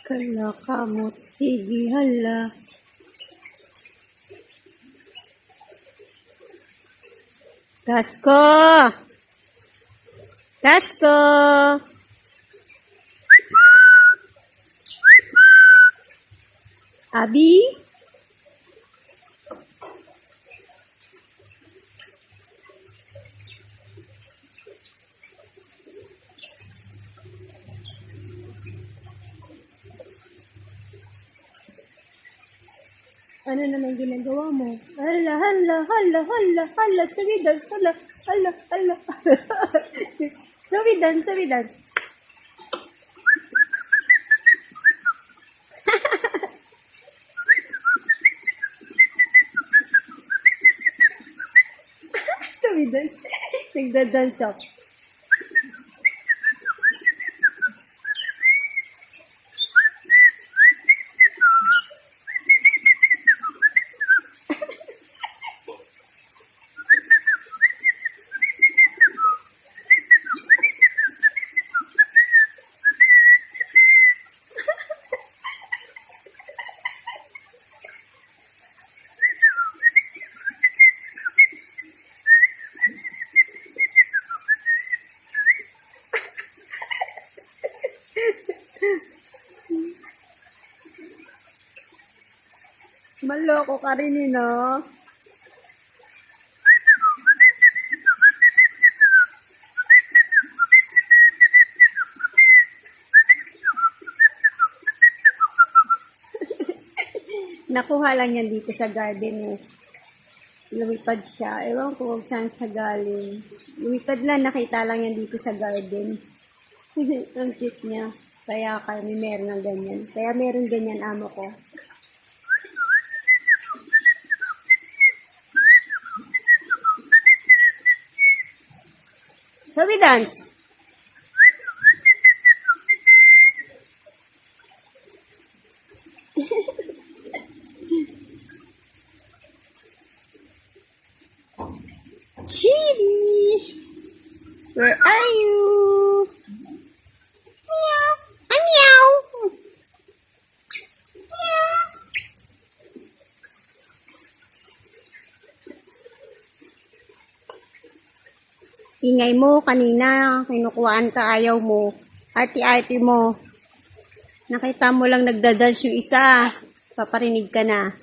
Kala kamot, sige hala. Gasko! Gasko! Abi? Ano naman ginagawa mo? Hala, hala, hala, hala, hala, sabidan, hala, hala, hala. Sabidan, sabidan. Sabidan, nagdadance siya. Maloko ka rin eh, no? Nakuha lang yan dito sa garden eh. Lumipad siya. Ewan ko kung saan siya galing. Lumipad lang, nakita lang yan dito sa garden. Ang cute niya. Kaya kami meron ng ganyan. Kaya meron ganyan amo ko. So we dance. Chidi, where are you? Meow. Meow. Meow. Ingay mo kanina, kinukuhaan ka, ayaw mo. Arti-arti mo. Nakita mo lang nagdadance yung isa. Paparinig ka na.